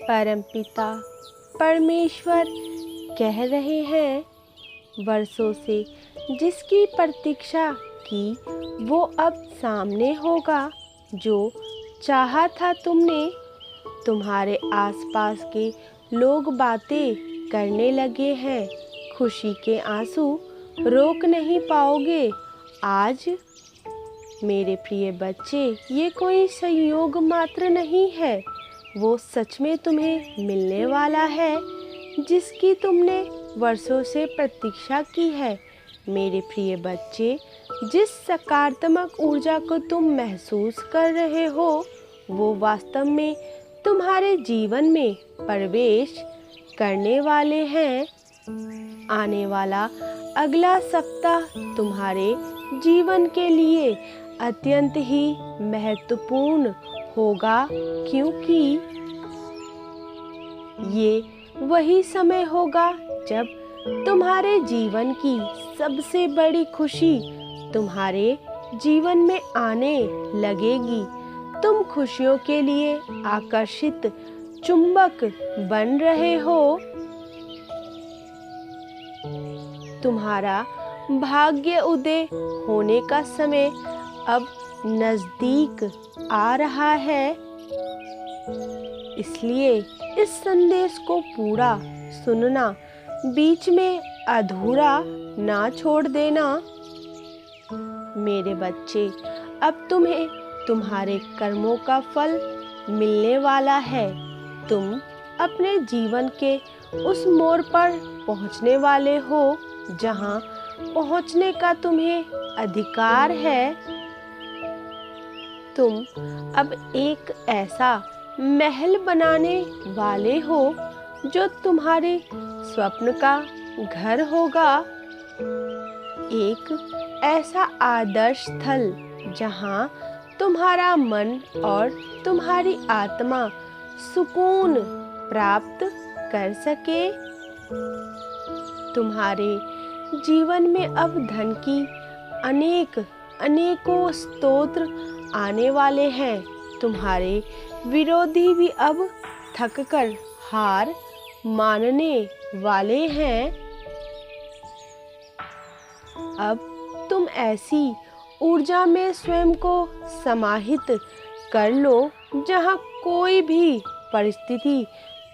परमपिता परमेश्वर कह रहे हैं, वर्षों से जिसकी प्रतीक्षा की वो अब सामने होगा। जो चाहा था तुमने, तुम्हारे आसपास के लोग बातें करने लगे हैं। खुशी के आंसू रोक नहीं पाओगे आज। मेरे प्रिय बच्चे, ये कोई संयोग मात्र नहीं है, वो सच में तुम्हें मिलने वाला है जिसकी तुमने वर्षों से प्रतीक्षा की है। मेरे प्रिय बच्चे, जिस सकारात्मक ऊर्जा को तुम महसूस कर रहे हो वो वास्तव में तुम्हारे जीवन में प्रवेश करने वाले हैं। आने वाला अगला सप्ताह तुम्हारे जीवन के लिए अत्यंत ही महत्वपूर्ण होगा, क्योंकि ये वही समय होगा जब तुम्हारे जीवन की सबसे बड़ी खुशी तुम्हारे जीवन में आने लगेगी। तुम खुशियों के लिए आकर्षित चुंबक बन रहे हो। तुम्हारा भाग्य उदय होने का समय अब नजदीक आ रहा है, इसलिए इस संदेश को पूरा सुनना, बीच में अधूरा ना छोड़ देना। मेरे बच्चे, अब तुम्हें तुम्हारे कर्मों का फल मिलने वाला है। तुम अपने जीवन के उस मोड़ पर पहुंचने वाले हो जहां पहुंचने का तुम्हें अधिकार है। तुम अब एक ऐसा महल बनाने वाले हो जो तुम्हारे स्वप्न का घर होगा। एक ऐसा आदर्श स्थल जहां तुम्हारा मन और तुम्हारी आत्मा सुकून प्राप्त कर सके। तुम्हारे जीवन में अब धन की अनेकों स्तोत्र आने वाले हैं। तुम्हारे विरोधी भी अब थककर हार मानने वाले हैं। अब तुम ऐसी ऊर्जा में स्वयं को समाहित कर लो जहां कोई भी परिस्थिति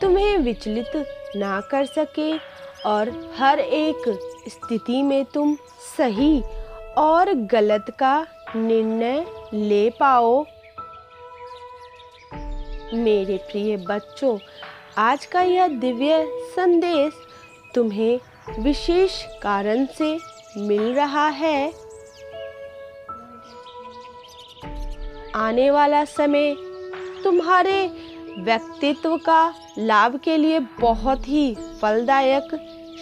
तुम्हें विचलित ना कर सके और हर एक स्थिति में तुम सही और गलत का निर्णय ले पाओ। मेरे प्रिय बच्चों, आज का यह दिव्य संदेश तुम्हें विशेष कारण से मिल रहा है। आने वाला समय तुम्हारे व्यक्तित्व का लाभ के लिए बहुत ही फलदायक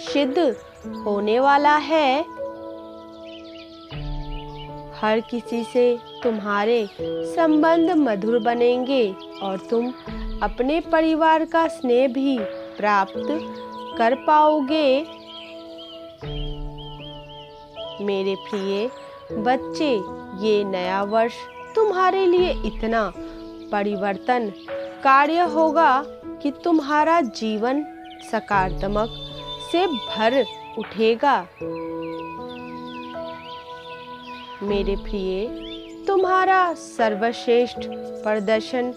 सिद्ध होने वाला है। हर किसी से तुम्हारे संबंध मधुर बनेंगे और तुम अपने परिवार का स्नेह भी प्राप्त कर पाओगे। मेरे प्रिय बच्चे, ये नया वर्ष तुम्हारे लिए इतना परिवर्तन कार्य होगा कि तुम्हारा जीवन सकारात्मक से भर उठेगा। मेरे प्रिय, तुम्हारा सर्वश्रेष्ठ प्रदर्शन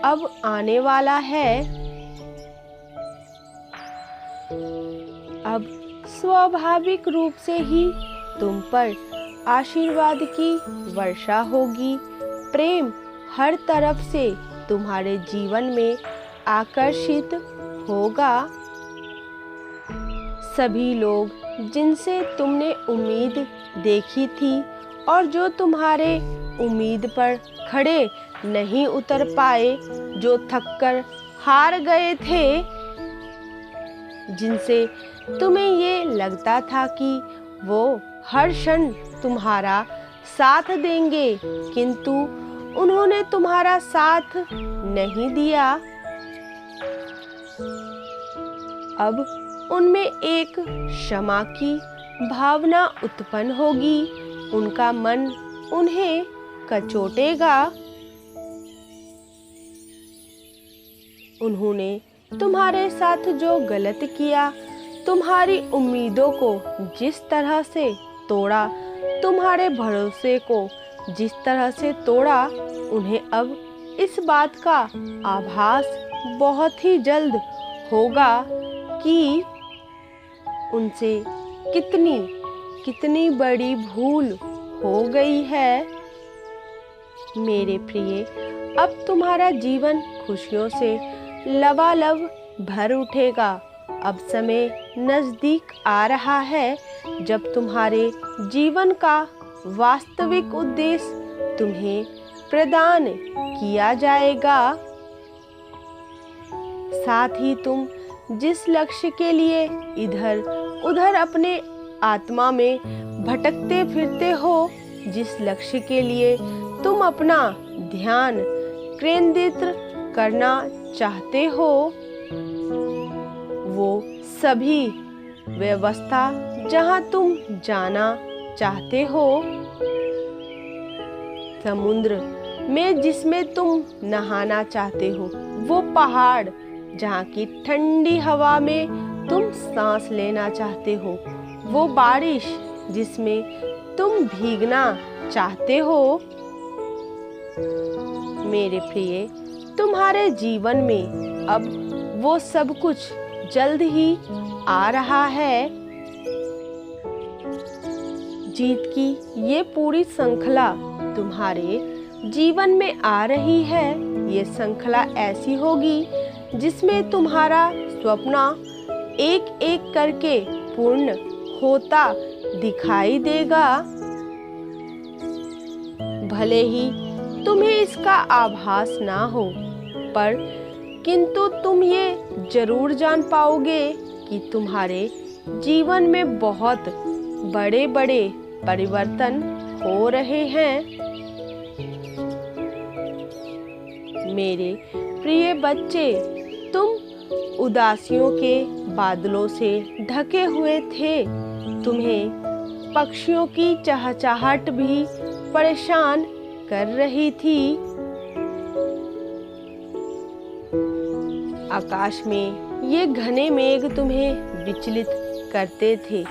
अब आने वाला है। अब स्वाभाविक रूप से ही तुम पर आशीर्वाद की वर्षा होगी। प्रेम हर तरफ से तुम्हारे जीवन में आकर्षित होगा। सभी लोग जिनसे तुमने उम्मीद देखी थी और जो तुम्हारे उम्मीद पर खड़े नहीं उतर पाए, जो थककर हार गए थे, जिनसे तुम्हें ये लगता था कि वो हर क्षण तुम्हारा साथ देंगे, किंतु उन्होंने तुम्हारा साथ नहीं दिया। अब उनमें एक क्षमा की भावना उत्पन्न होगी। उनका मन उन्हें कचोटेगा। उन्होंने तुम्हारे साथ जो गलत किया, तुम्हारी उम्मीदों को जिस तरह से तोड़ा, तुम्हारे भरोसे को जिस तरह से तोड़ा, उन्हें अब इस बात का आभास बहुत ही जल्द होगा कि उनसे कितनी कितनी बड़ी भूल हो गई है। मेरे प्रिय, अब तुम्हारा जीवन खुशियों से लबालब भर उठेगा। अब समय नज़दीक आ रहा है जब तुम्हारे जीवन का वास्तविक उद्देश्य तुम्हें प्रदान किया जाएगा। साथ ही तुम जिस लक्ष्य के लिए इधर उधर अपने आत्मा में भटकते फिरते हो, जिस लक्ष्य के लिए तुम अपना ध्यान केंद्रित करना चाहते हो, वो सभी व्यवस्था जहां तुम जाना चाहते हो, समुद्र में जिसमें तुम नहाना चाहते हो, वो पहाड़ जहाँ की ठंडी हवा में तुम सांस लेना चाहते हो, वो बारिश जिसमें तुम भीगना चाहते हो, मेरे प्रिय, तुम्हारे जीवन में अब वो सब कुछ जल्द ही आ रहा है। जीत की ये पूरी श्रृंखला तुम्हारे जीवन में आ रही है। ये श्रृंखला ऐसी होगी जिसमें तुम्हारा स्वप्न एक एक करके पूर्ण होता दिखाई देगा। भले ही तुम्हें इसका आभास ना हो, पर किंतु तुम ये जरूर जान पाओगे कि तुम्हारे जीवन में बहुत बड़े बड़े परिवर्तन हो रहे हैं। मेरे प्रिय बच्चे, तुम उदासियों के बादलों से ढके हुए थे। तुम्हें पक्षियों की चहचहाहट भी परेशान कर रही थी। आकाश में ये घने मेघ तुम्हें विचलित करते थे।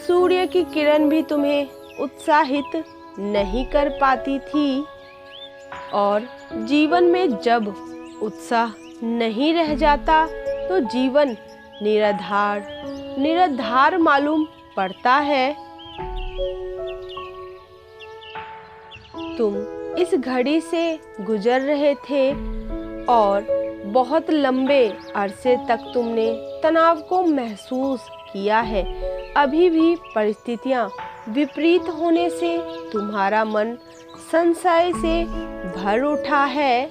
सूर्य की किरण भी तुम्हें उत्साहित नहीं कर पाती थी। और जीवन में जब उत्साह नहीं रह जाता तो जीवन निराधार मालूम पड़ता है। तुम इस घड़ी से गुजर रहे थे और बहुत लंबे अरसे तक तुमने तनाव को महसूस किया है। अभी भी परिस्थितियां विपरीत होने से तुम्हारा मन संशय से भर उठा है।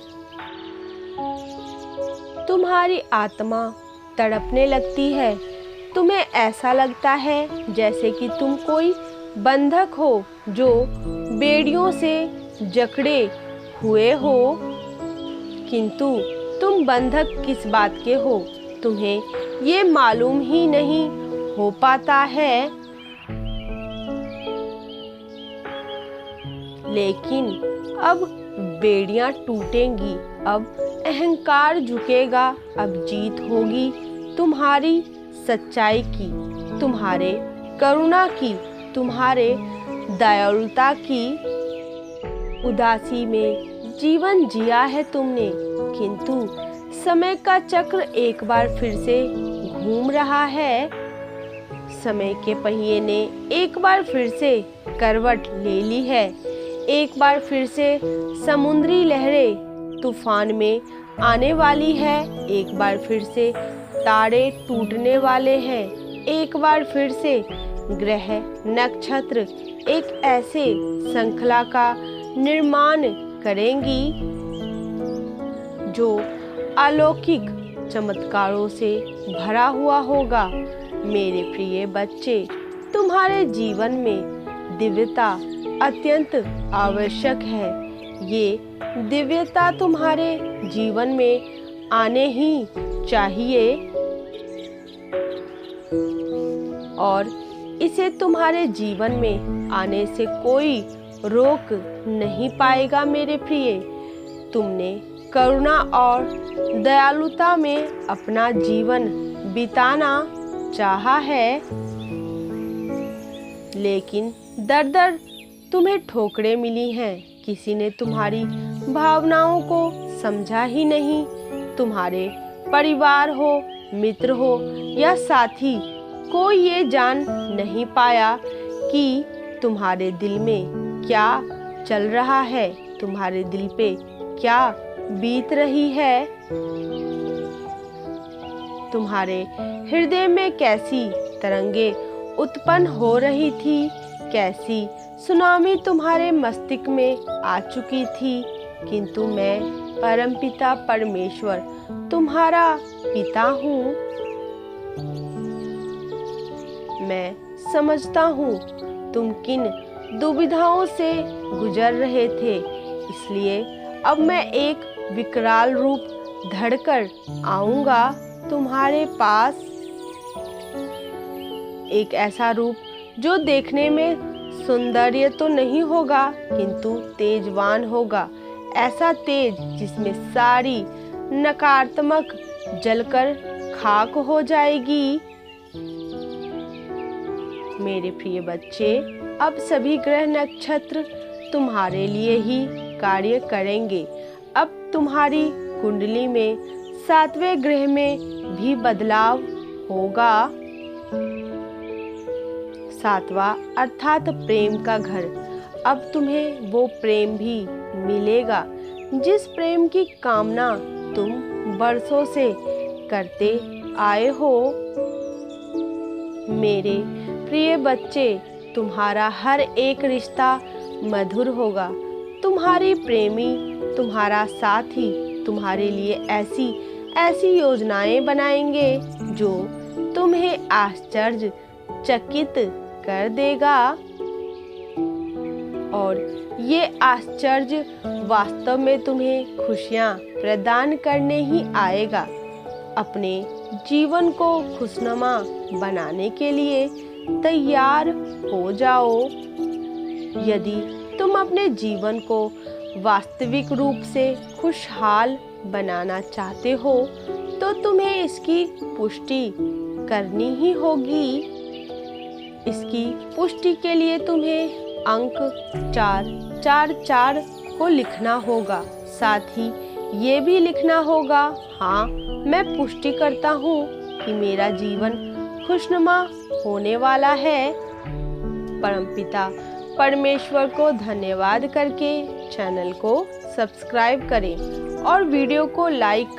तुम्हारी आत्मा तड़पने लगती है। तुम्हें ऐसा लगता है जैसे कि तुम कोई बंधक हो जो बेड़ियों से जकड़े हुए हो, किंतु तुम बंधक किस बात के हो, तुम्हें ये मालूम ही नहीं हो पाता है। लेकिन अब बेड़ियां टूटेंगी, अब अहंकार झुकेगा, अब जीत होगी तुम्हारी सच्चाई की, तुम्हारे करुणा की, तुम्हारे दयालुता की। उदासी में जीवन जिया है तुमने, किंतु समय का चक्र एक बार फिर से घूम रहा है। समय के पहिए ने एक बार फिर से करवट ले ली है। एक बार फिर से समुद्री लहरें तूफान में आने वाली है। एक बार फिर से तारे टूटने वाले हैं। एक बार फिर से ग्रह नक्षत्र एक ऐसे श्रृंखला का निर्माण करेंगी जो अलौकिक चमत्कारों से भरा हुआ होगा। मेरे प्रिय बच्चे, तुम्हारे जीवन में दिव्यता अत्यंत आवश्यक है। ये दिव्यता तुम्हारे जीवन में आने ही चाहिए और इसे तुम्हारे जीवन में आने से कोई रोक नहीं पाएगा। मेरे प्रिय, तुमने करुणा और दयालुता में अपना जीवन बिताना चाहा है, लेकिन दर दर तुम्हें ठोकरें मिली हैं। किसी ने तुम्हारी भावनाओं को समझा ही नहीं। तुम्हारे परिवार हो, मित्र हो या साथी, कोई ये जान नहीं पाया कि तुम्हारे दिल में क्या चल रहा है, तुम्हारे दिल पे क्या बीत रही है। तुम्हारे हृदय में कैसी तरंगे उत्पन्न हो रही थी, कैसी सुनामी तुम्हारे मस्तिष्क में आ चुकी थी। किंतु मैं परमपिता परमेश्वर तुम्हारा पिता हूँ। मैं समझता हूँ तुम किन दुविधाओं से गुजर रहे थे, इसलिए अब मैं एक विकराल रूप धड़कर आऊंगा तुम्हारे पास। एक ऐसा रूप जो देखने में सौंदर्य तो नहीं होगा, किंतु तेजवान होगा। ऐसा तेज जिसमें सारी नकारात्मक जलकर खाक हो जाएगी। मेरे प्रिय बच्चे, अब सभी ग्रह नक्षत्र तुम्हारे लिए ही कार्य करेंगे। अब तुम्हारी कुंडली में 7वें ग्रह में भी बदलाव होगा। 7वां अर्थात प्रेम का घर। अब तुम्हें वो प्रेम भी मिलेगा जिस प्रेम की कामना तुम बरसों से करते आए हो। मेरे प्रिय बच्चे, तुम्हारा हर एक रिश्ता मधुर होगा। तुम्हारी प्रेमी, तुम्हारा साथी तुम्हारे लिए ऐसी ऐसी योजनाएं बनाएंगे जो तुम्हें आश्चर्यचकित कर देगा। और ये आश्चर्य वास्तव में तुम्हें खुशियाँ प्रदान करने ही आएगा। अपने जीवन को खुशनुमा बनाने के लिए तैयार हो जाओ। यदि तुम अपने जीवन को वास्तविक रूप से खुशहाल बनाना चाहते हो तो तुम्हें इसकी पुष्टि करनी ही होगी। इसकी पुष्टि के लिए तुम्हें अंक 444 को लिखना होगा। साथ ही ये भी लिखना होगा, हाँ मैं पुष्टि करता हूँ कि मेरा जीवन खुशनुमा होने वाला है। परमपिता परमेश्वर को धन्यवाद करके चैनल को सब्सक्राइब करें और वीडियो को लाइक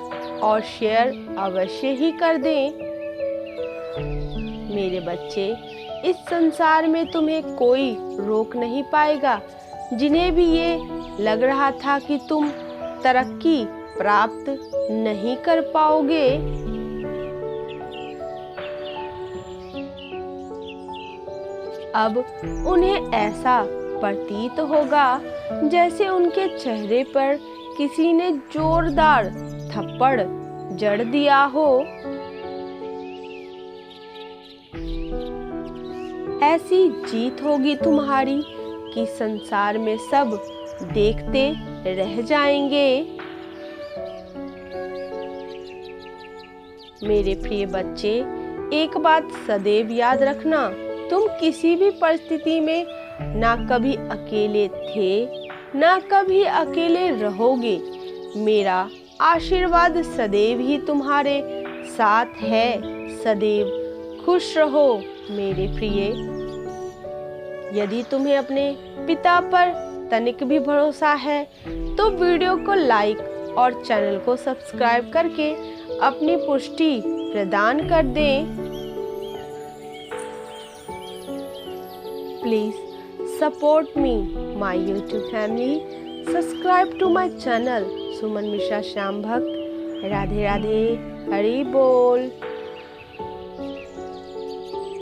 और शेयर अवश्य ही कर दें। मेरे बच्चे, इस संसार में तुम्हें कोई रोक नहीं पाएगा। जिन्हें भी ये लग रहा था कि तुम तरक्की प्राप्त नहीं कर पाओगे, अब उन्हें ऐसा प्रतीत होगा जैसे उनके चेहरे पर किसी ने जोरदार थप्पड़ जड़ दिया हो। ऐसी जीत होगी तुम्हारी कि संसार में सब देखते रह जाएंगे। मेरे प्रिय बच्चे, एक बात सदैव याद रखना, तुम किसी भी परिस्थिति में ना कभी अकेले थे ना कभी अकेले रहोगे। मेरा आशीर्वाद सदैव ही तुम्हारे साथ है। सदैव खुश रहो मेरे प्रिय। यदि तुम्हें अपने पिता पर तनिक भी भरोसा है तो वीडियो को लाइक और चैनल को सब्सक्राइब करके अपनी पुष्टि प्रदान कर दें। Please support me, my YouTube family. Subscribe to my channel, सुमन मिश्रा श्याम भक्त। राधे राधे, हरि बोल।